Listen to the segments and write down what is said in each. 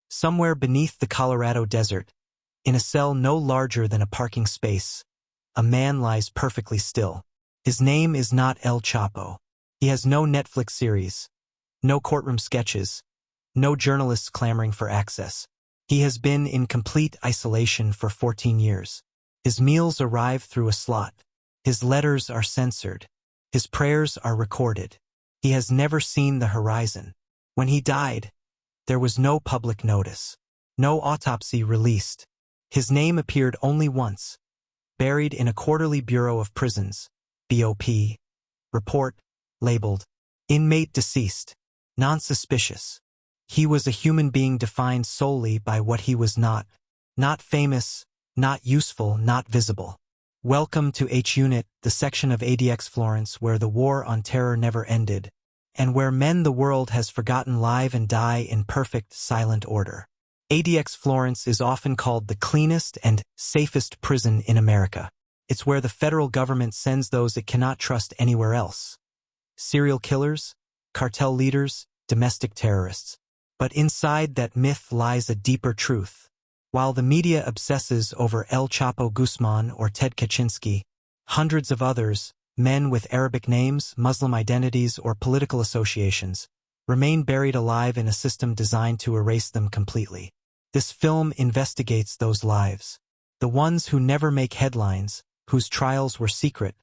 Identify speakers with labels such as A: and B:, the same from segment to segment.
A: Somewhere beneath the Colorado desert, in a cell no larger than a parking space, a man lies perfectly still. His name is not El Chapo. He has no Netflix series, no courtroom sketches, no journalists clamoring for access. He has been in complete isolation for 14 years. His meals arrive through a slot. His letters are censored. His prayers are recorded. He has never seen the horizon. When he died, there was no public notice, no autopsy released. His name appeared only once, buried in a quarterly Bureau of Prisons, BOP, report, labeled, inmate deceased, non-suspicious. He was a human being defined solely by what he was not famous, not useful, not visible. Welcome to HUnit, the section of ADX Florence where the war on terror never ended, and where men the world has forgotten live and die in perfect, silent order. ADX Florence is often called the cleanest and safest prison in America. It's where the federal government sends those it cannot trust anywhere else. Serial killers, cartel leaders, domestic terrorists. But inside that myth lies a deeper truth. While the media obsesses over El Chapo Guzmán or Ted Kaczynski, hundreds of others, men with Arabic names, Muslim identities, or political associations, remain buried alive in a system designed to erase them completely. This film investigates those lives. The ones who never make headlines, whose trials were secret,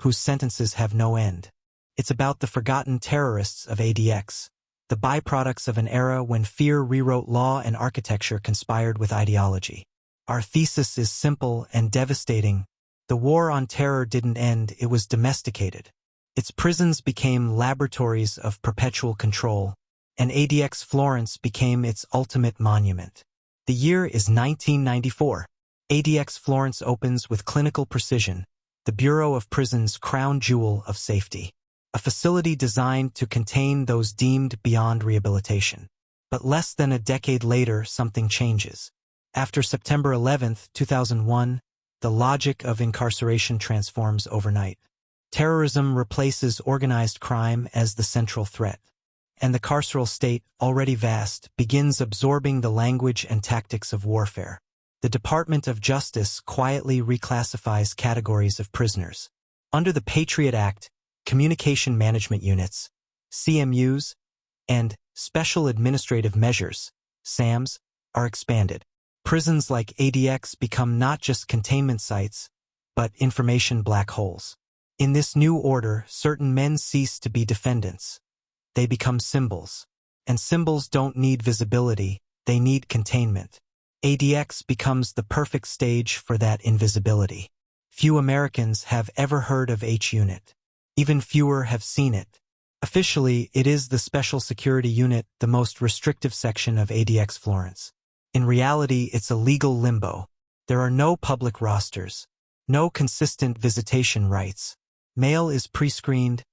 A: whose sentences have no end. It's about the forgotten terrorists of ADX, the byproducts of an era when fear rewrote law and architecture conspired with ideology. Our thesis is simple and devastating. The war on terror didn't end, it was domesticated. Its prisons became laboratories of perpetual control, and ADX Florence became its ultimate monument. The year is 1994. ADX Florence opens with clinical precision, the Bureau of Prisons' crown jewel of safety. A facility designed to contain those deemed beyond rehabilitation. But less than a decade later, something changes. After September 11, 2001, the logic of incarceration transforms overnight. Terrorism replaces organized crime as the central threat, and the carceral state, already vast, begins absorbing the language and tactics of warfare. The Department of Justice quietly reclassifies categories of prisoners. Under the Patriot Act, Communication Management Units, CMUs, and Special Administrative Measures, SAMs, are expanded. Prisons like ADX become not just containment sites, but information black holes. In this new order, certain men cease to be defendants. They become symbols. And symbols don't need visibility, they need containment. ADX becomes the perfect stage for that invisibility. Few Americans have ever heard of HUnit. Even fewer have seen it. Officially, it is the Special Security Unit, the most restrictive section of ADX Florence. In reality, it's a legal limbo. There are no public rosters, no consistent visitation rights. Mail is pre-screened,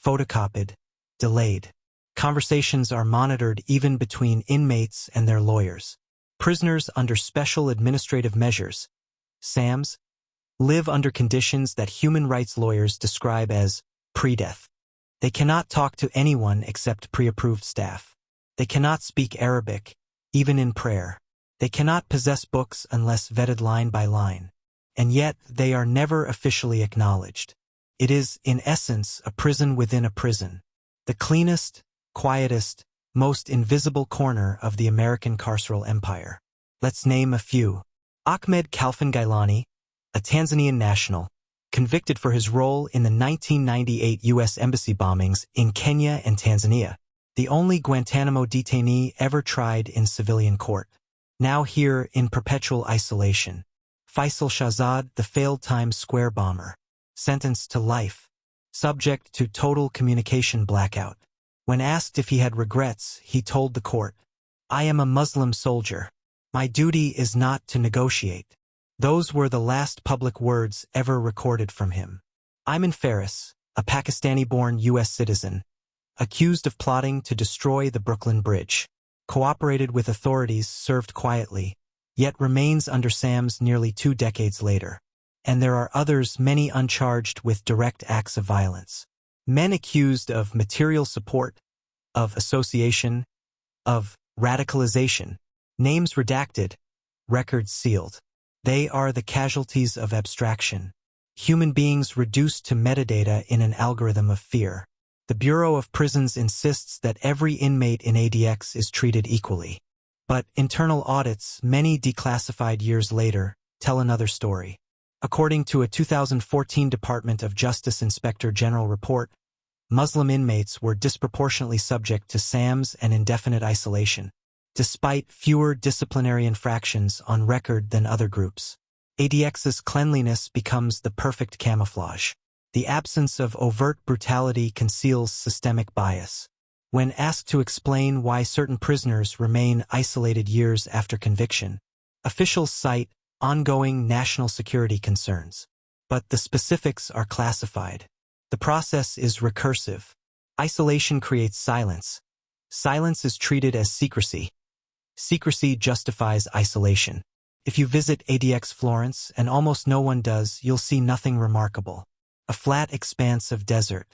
A: photocopied, delayed. Conversations are monitored even between inmates and their lawyers. Prisoners under Special Administrative Measures, SAMs, live under conditions that human rights lawyers describe as pre-death. They cannot talk to anyone except pre-approved staff. They cannot speak Arabic, even in prayer. They cannot possess books unless vetted line by line. And yet, they are never officially acknowledged. It is, in essence, a prison within a prison. The cleanest, quietest, most invisible corner of the American carceral empire. Let's name a few. Ahmed Khalfan Gailani, a Tanzanian national, convicted for his role in the 1998 U.S. embassy bombings in Kenya and Tanzania, the only Guantanamo detainee ever tried in civilian court. Now here in perpetual isolation. Faisal Shahzad, the failed Times Square bomber, sentenced to life, subject to total communication blackout. When asked if he had regrets, he told the court, "I am a Muslim soldier. My duty is not to negotiate." Those were the last public words ever recorded from him. Ayman Faris, a Pakistani-born U.S. citizen, accused of plotting to destroy the Brooklyn Bridge, cooperated with authorities, served quietly, yet remains under SAMs nearly 2 decades later. And there are others, many uncharged with direct acts of violence. Men accused of material support, of association, of radicalization. Names redacted, records sealed. They are the casualties of abstraction. Human beings reduced to metadata in an algorithm of fear. The Bureau of Prisons insists that every inmate in ADX is treated equally. But internal audits, many declassified years later, tell another story. According to a 2014 Department of Justice Inspector General report, Muslim inmates were disproportionately subject to SAMs and indefinite isolation, despite fewer disciplinary infractions on record than other groups. ADX's cleanliness becomes the perfect camouflage. The absence of overt brutality conceals systemic bias. When asked to explain why certain prisoners remain isolated years after conviction, officials cite ongoing national security concerns. But the specifics are classified. The process is recursive. Isolation creates silence. Silence is treated as secrecy. Secrecy justifies isolation. If you visit ADX Florence, and almost no one does, you'll see nothing remarkable. A flat expanse of desert,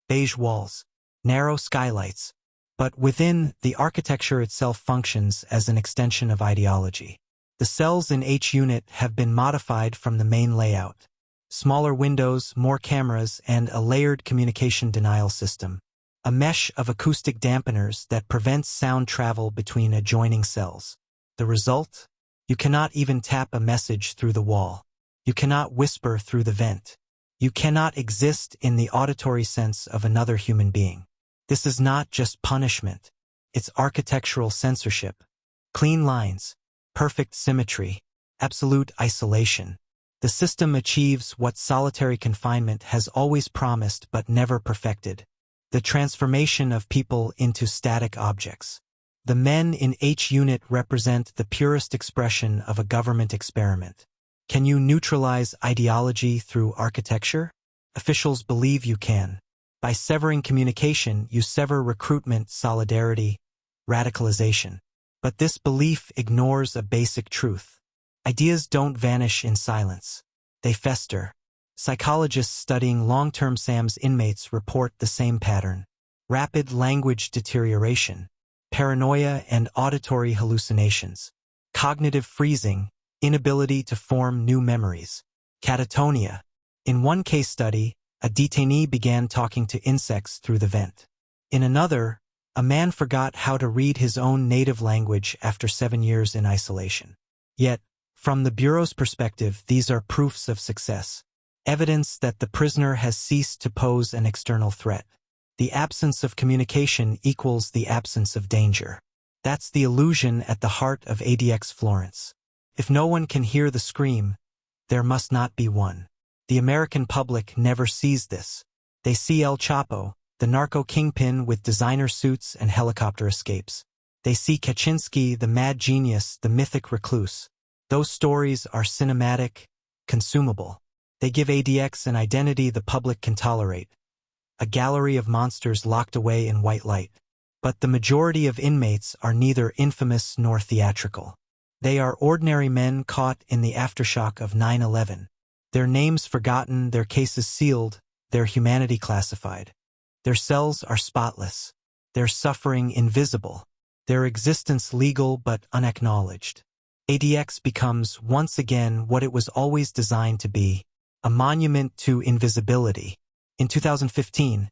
A: beige walls, narrow skylights. But within, the architecture itself functions as an extension of ideology. The cells in HUnit have been modified from the main layout. Smaller windows, more cameras, and a layered communication denial system. A mesh of acoustic dampeners that prevents sound travel between adjoining cells. The result? You cannot even tap a message through the wall. You cannot whisper through the vent. You cannot exist in the auditory sense of another human being. This is not just punishment. It's architectural censorship. Clean lines, perfect symmetry, absolute isolation. The system achieves what solitary confinement has always promised but never perfected. The transformation of people into static objects. The men in HUnit represent the purest expression of a government experiment. Can you neutralize ideology through architecture? Officials believe you can. By severing communication, you sever recruitment, solidarity, radicalization. But this belief ignores a basic truth. Ideas don't vanish in silence. They fester. Psychologists studying long-term SAMS inmates report the same pattern. Rapid language deterioration, paranoia and auditory hallucinations, cognitive freezing, inability to form new memories, catatonia. In one case study, a detainee began talking to insects through the vent. In another, a man forgot how to read his own native language after 7 years in isolation. Yet, from the Bureau's perspective, these are proofs of success. Evidence that the prisoner has ceased to pose an external threat. The absence of communication equals the absence of danger. That's the illusion at the heart of ADX Florence. If no one can hear the scream, there must not be one. The American public never sees this. They see El Chapo, the narco kingpin with designer suits and helicopter escapes. They see Kaczynski, the mad genius, the mythic recluse. Those stories are cinematic, consumable. They give ADX an identity the public can tolerate. A gallery of monsters locked away in white light. But the majority of inmates are neither infamous nor theatrical. They are ordinary men caught in the aftershock of 9/11. Their names forgotten, their cases sealed, their humanity classified. Their cells are spotless. Their suffering invisible. Their existence legal but unacknowledged. ADX becomes, once again, what it was always designed to be, a monument to invisibility. In 2015,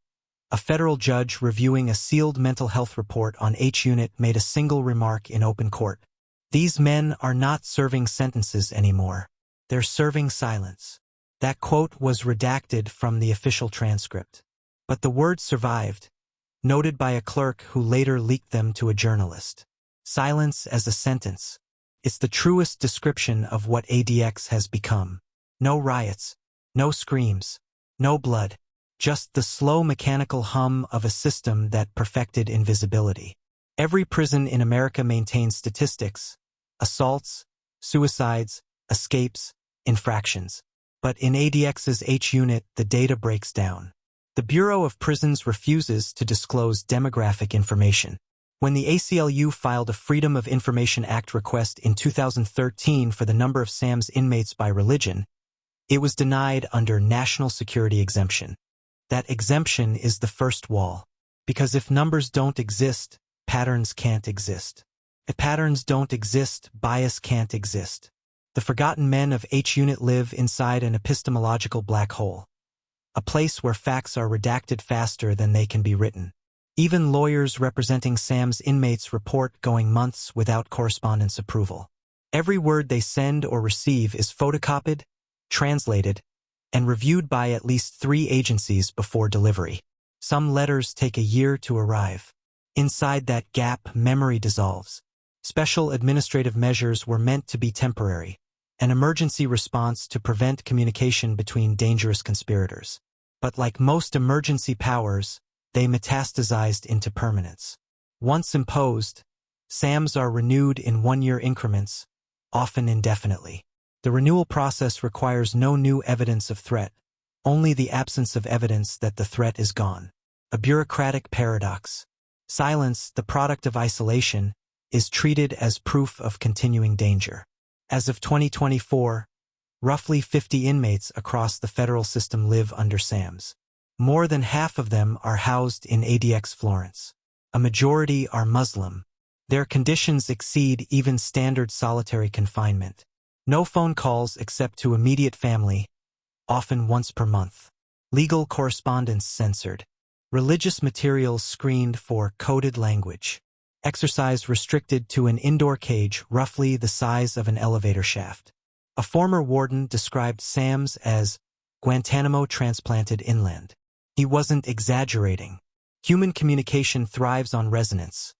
A: a federal judge reviewing a sealed mental health report on HUnit made a single remark in open court. These men are not serving sentences anymore. They're serving silence. That quote was redacted from the official transcript. But the words survived, noted by a clerk who later leaked them to a journalist. Silence as a sentence. It's the truest description of what ADX has become. No riots, no screams, no blood, just the slow mechanical hum of a system that perfected invisibility. Every prison in America maintains statistics, assaults, suicides, escapes, infractions. But in ADX's HUnit, the data breaks down. The Bureau of Prisons refuses to disclose demographic information. When the ACLU filed a Freedom of Information Act request in 2013 for the number of SAMS inmates by religion, it was denied under national security exemption. That exemption is the first wall. Because if numbers don't exist, patterns can't exist. If patterns don't exist, bias can't exist. The forgotten men of HUnit live inside an epistemological black hole, a place where facts are redacted faster than they can be written. Even lawyers representing Sam's inmates report going months without correspondence approval. Every word they send or receive is photocopied, translated, and reviewed by at least 3 agencies before delivery. Some letters take a year to arrive. Inside that gap, memory dissolves. Special administrative measures were meant to be temporary, an emergency response to prevent communication between dangerous conspirators. But like most emergency powers, they metastasized into permanence. Once imposed, SAMs are renewed in 1-year increments, often indefinitely. The renewal process requires no new evidence of threat, only the absence of evidence that the threat is gone. A bureaucratic paradox. Silence, the product of isolation, is treated as proof of continuing danger. As of 2024, roughly 50 inmates across the federal system live under SAMs. More than half of them are housed in ADX Florence. A majority are Muslim. Their conditions exceed even standard solitary confinement. No phone calls except to immediate family, often once per month. Legal correspondence censored. Religious materials screened for coded language. Exercise restricted to an indoor cage roughly the size of an elevator shaft. A former warden described SAMs as Guantanamo transplanted inland. He wasn't exaggerating. Human communication thrives on resonance.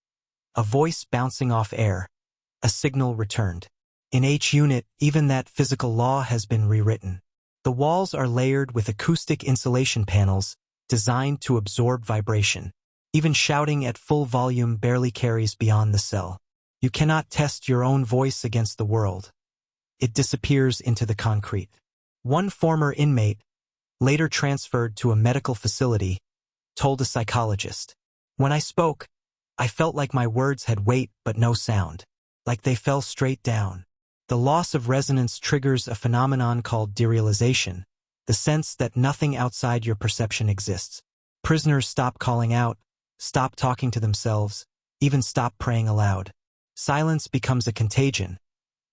A: A voice bouncing off air. A signal returned. In HUnit, even that physical law has been rewritten. The walls are layered with acoustic insulation panels designed to absorb vibration. Even shouting at full volume barely carries beyond the cell. You cannot test your own voice against the world. It disappears into the concrete. One former inmate, later transferred to a medical facility, told a psychologist, "When I spoke, I felt like my words had weight but no sound, like they fell straight down." The loss of resonance triggers a phenomenon called derealization, the sense that nothing outside your perception exists. Prisoners stop calling out, stop talking to themselves, even stop praying aloud. Silence becomes a contagion,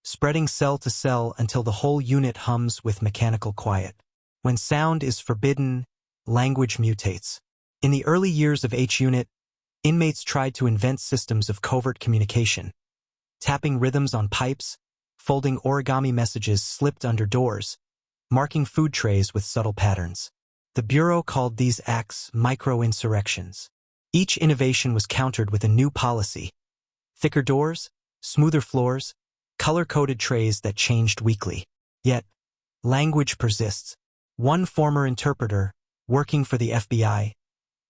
A: spreading cell to cell until the whole unit hums with mechanical quiet. When sound is forbidden, language mutates. In the early years of HUnit, inmates tried to invent systems of covert communication, tapping rhythms on pipes, folding origami messages slipped under doors, marking food trays with subtle patterns. The Bureau called these acts micro-insurrections. Each innovation was countered with a new policy. Thicker doors, smoother floors, color-coded trays that changed weekly. Yet, language persists. One former interpreter, working for the FBI,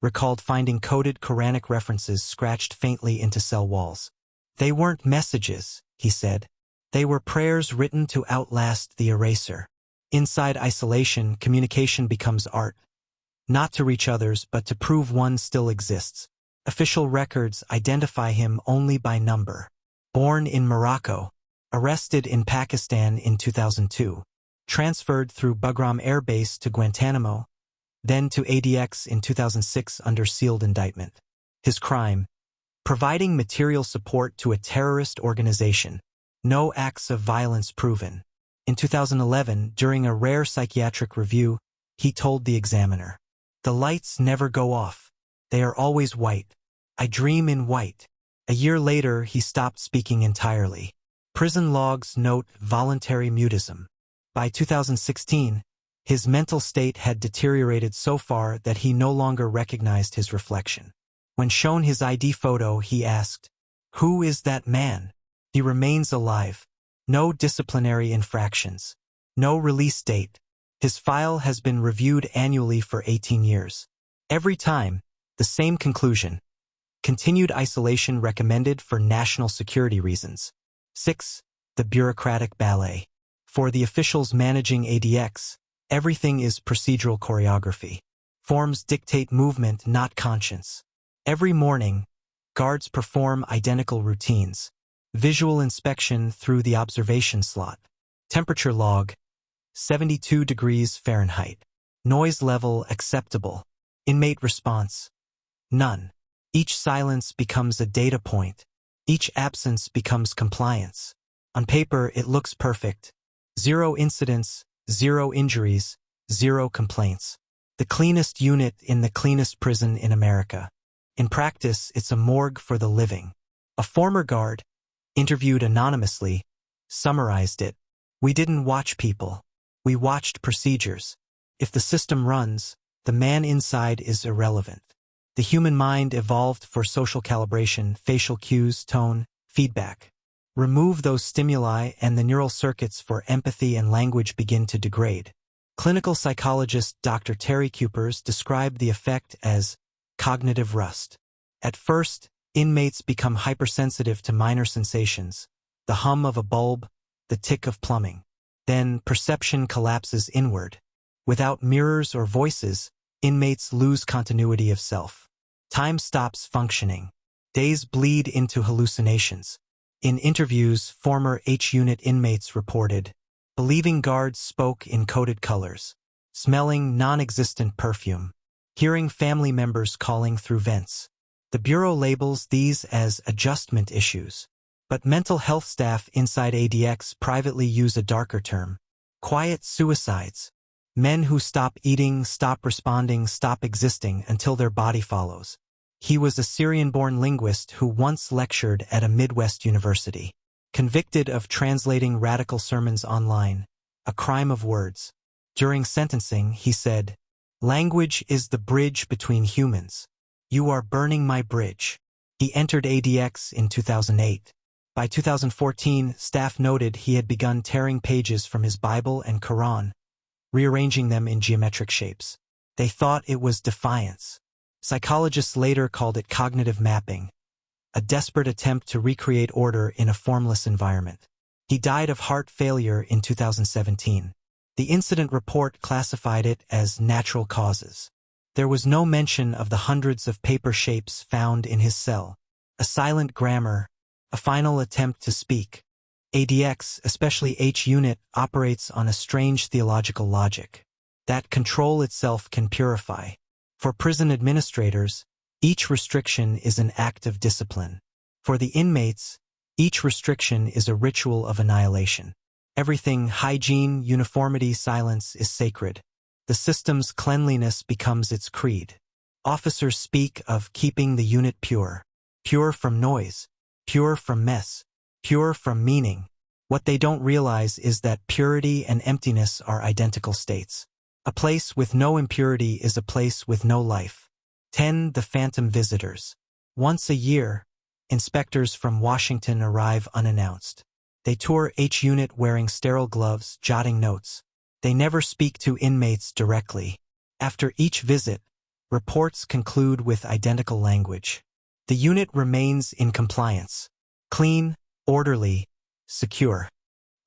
A: recalled finding coded Quranic references scratched faintly into cell walls. "They weren't messages," he said. "They were prayers written to outlast the eraser." Inside isolation, communication becomes art. Not to reach others, but to prove one still exists. Official records identify him only by number. Born in Morocco, arrested in Pakistan in 2002, transferred through Bagram Air Base to Guantanamo, then to ADX in 2006 under sealed indictment. His crime: providing material support to a terrorist organization. No acts of violence proven. In 2011, during a rare psychiatric review, he told the examiner, "The lights never go off. They are always white. I dream in white." A year later, he stopped speaking entirely. Prison logs note voluntary mutism. By 2016, his mental state had deteriorated so far that he no longer recognized his reflection. When shown his ID photo, he asked, "Who is that man?" He remains alive. No disciplinary infractions. No release date. His file has been reviewed annually for 18 years. Every time, the same conclusion. Continued isolation recommended for national security reasons. 6. The bureaucratic ballet. For the officials managing ADX, everything is procedural choreography. Forms dictate movement, not conscience. Every morning, guards perform identical routines. Visual inspection through the observation slot. Temperature log, 72 degrees Fahrenheit. Noise level acceptable. Inmate response, none. Each silence becomes a data point. Each absence becomes compliance. On paper, it looks perfect. 0 incidents, 0 injuries, 0 complaints. The cleanest unit in the cleanest prison in America. In practice, it's a morgue for the living. A former guard, interviewed anonymously, summarized it. We didn't watch people. We watched procedures. If the system runs, the man inside is irrelevant. The human mind evolved for social calibration, facial cues, tone, feedback. Remove those stimuli and the neural circuits for empathy and language begin to degrade. Clinical psychologist Dr. Terry Kupers described the effect as cognitive rust. At first, inmates become hypersensitive to minor sensations, the hum of a bulb, the tick of plumbing. Then perception collapses inward. Without mirrors or voices, inmates lose continuity of self. Time stops functioning. Days bleed into hallucinations. In interviews, former H-Unit inmates reported, believing guards spoke in coded colors, smelling non-existent perfume, hearing family members calling through vents. The Bureau labels these as adjustment issues. But mental health staff inside ADX privately use a darker term. Quiet suicides. Men who stop eating, stop responding, stop existing until their body follows. He was a Syrian-born linguist who once lectured at a Midwest university. Convicted of translating radical sermons online, a crime of words. During sentencing, he said, "Language is the bridge between humans. You are burning my bridge." He entered ADX in 2008. By 2014, staff noted he had begun tearing pages from his Bible and Quran, rearranging them in geometric shapes. They thought it was defiance. Psychologists later called it cognitive mapping, a desperate attempt to recreate order in a formless environment. He died of heart failure in 2017. The incident report classified it as natural causes. There was no mention of the hundreds of paper shapes found in his cell, a silent grammar, a final attempt to speak. ADX, especially H-Unit, operates on a strange theological logic. That control itself can purify. For prison administrators, each restriction is an act of discipline. For the inmates, each restriction is a ritual of annihilation. Everything hygiene, uniformity, silence is sacred. The system's cleanliness becomes its creed. Officers speak of keeping the unit pure. Pure from noise. Pure from mess. Pure from meaning. What they don't realize is that purity and emptiness are identical states. A place with no impurity is a place with no life. 10. The Phantom Visitors. Once a year, inspectors from Washington arrive unannounced. They tour H-Unit wearing sterile gloves, jotting notes. They never speak to inmates directly. After each visit, reports conclude with identical language. The unit remains in compliance. Clean, orderly, secure.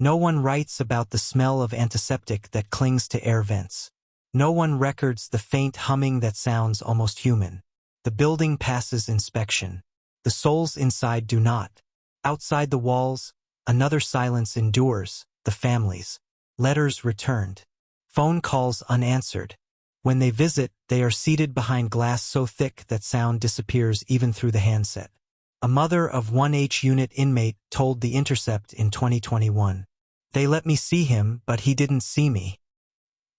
A: No one writes about the smell of antiseptic that clings to air vents. No one records the faint humming that sounds almost human. The building passes inspection. The souls inside do not. Outside the walls, another silence endures, the families. Letters returned. Phone calls unanswered. When they visit, they are seated behind glass so thick that sound disappears even through the handset. A mother of one H-Unit inmate told The Intercept in 2021, "They let me see him, but he didn't see me.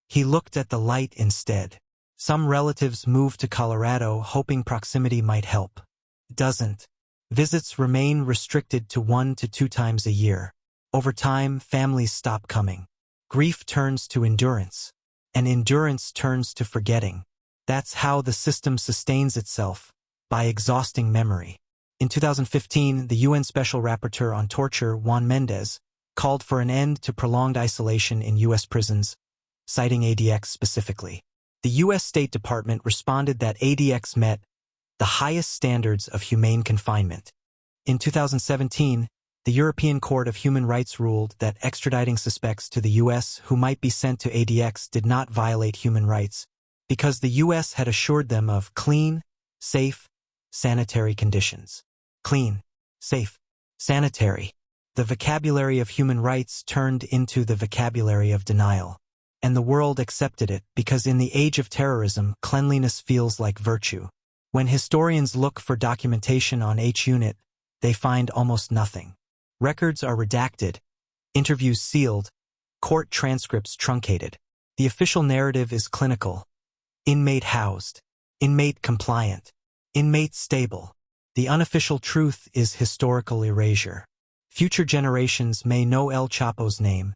A: He looked at the light instead." Some relatives moved to Colorado hoping proximity might help. It doesn't. Visits remain restricted to 1 to 2 times a year. Over time, families stop coming. Grief turns to endurance, and endurance turns to forgetting. That's how the system sustains itself, by exhausting memory. In 2015, the UN Special Rapporteur on Torture, Juan Mendez, called for an end to prolonged isolation in U.S. prisons, citing ADX specifically. The U.S. State Department responded that ADX met the highest standards of humane confinement. In 2017, the European Court of Human Rights ruled that extraditing suspects to the U.S. who might be sent to ADX did not violate human rights, because the U.S. had assured them of clean, safe, sanitary conditions. Clean, safe, sanitary. The vocabulary of human rights turned into the vocabulary of denial. And the world accepted it because in the age of terrorism, cleanliness feels like virtue. When historians look for documentation on H-Unit, they find almost nothing. Records are redacted, interviews sealed, court transcripts truncated. The official narrative is clinical. Inmate housed. Inmate compliant. Inmate stable. The unofficial truth is historical erasure. Future generations may know El Chapo's name,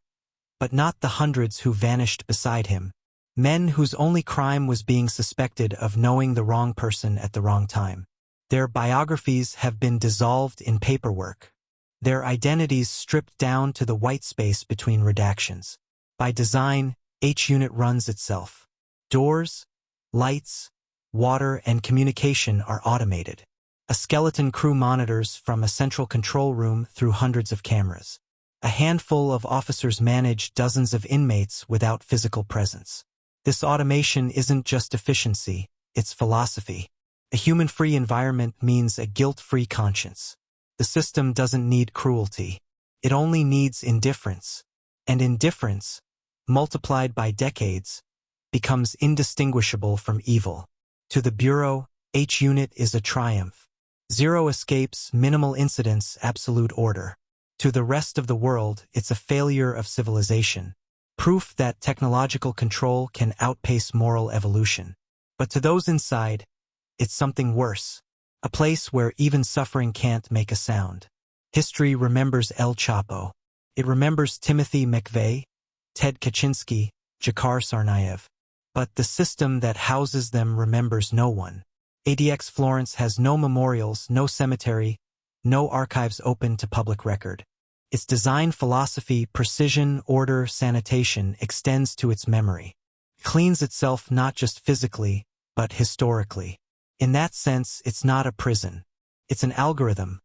A: but not the hundreds who vanished beside him. Men whose only crime was being suspected of knowing the wrong person at the wrong time. Their biographies have been dissolved in paperwork. Their identities stripped down to the white space between redactions. By design, HUnit runs itself. Doors, lights, water, and communication are automated. A skeleton crew monitors from a central control room through hundreds of cameras. A handful of officers manage dozens of inmates without physical presence. This automation isn't just efficiency, it's philosophy. A human-free environment means a guilt-free conscience. The system doesn't need cruelty. It only needs indifference. And indifference, multiplied by decades, becomes indistinguishable from evil. To the Bureau, HUnit is a triumph. Zero escapes, minimal incidents, absolute order. To the rest of the world, it's a failure of civilization. Proof that technological control can outpace moral evolution. But to those inside, it's something worse. A place where even suffering can't make a sound. History remembers El Chapo. It remembers Timothy McVeigh, Ted Kaczynski, Dzhokhar Tsarnaev. But the system that houses them remembers no one. ADX Florence has no memorials, no cemetery, no archives open to public record. Its design philosophy, precision, order, sanitation extends to its memory. It cleans itself not just physically, but historically. In that sense, it's not a prison. It's an algorithm,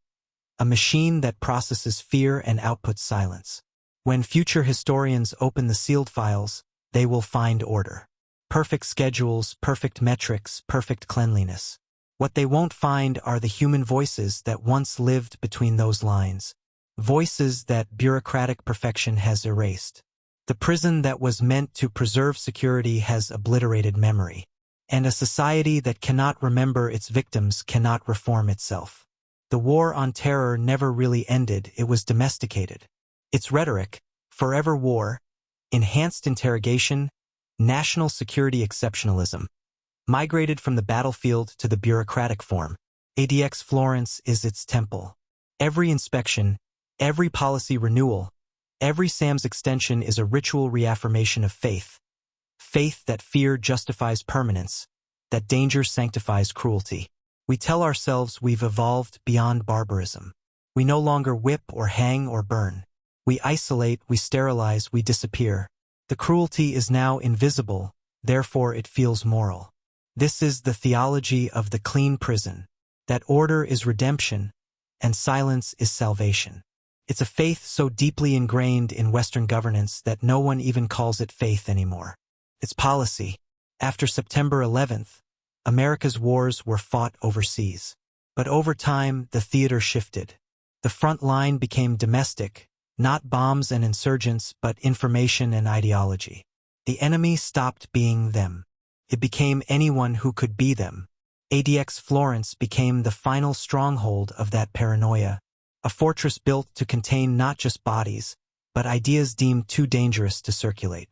A: a machine that processes fear and outputs silence. When future historians open the sealed files, they will find order. Perfect schedules, perfect metrics, perfect cleanliness. What they won't find are the human voices that once lived between those lines. Voices that bureaucratic perfection has erased. The prison that was meant to preserve security has obliterated memory. And a society that cannot remember its victims cannot reform itself. The war on terror never really ended, it was domesticated. Its rhetoric, forever war, enhanced interrogation, national security exceptionalism, migrated from the battlefield to the bureaucratic form. ADX Florence is its temple. Every inspection, every policy renewal, every SAM's extension is a ritual reaffirmation of faith. Faith that fear justifies permanence, that danger sanctifies cruelty. We tell ourselves we've evolved beyond barbarism. We no longer whip or hang or burn. We isolate, we sterilize, we disappear. The cruelty is now invisible, therefore it feels moral. This is the theology of the clean prison, that order is redemption, and silence is salvation. It's a faith so deeply ingrained in Western governance that no one even calls it faith anymore. It's policy. After September 11th, America's wars were fought overseas. But over time, the theater shifted. The front line became domestic, not bombs and insurgents, but information and ideology. The enemy stopped being them. It became anyone who could be them. ADX Florence became the final stronghold of that paranoia, a fortress built to contain not just bodies, but ideas deemed too dangerous to circulate.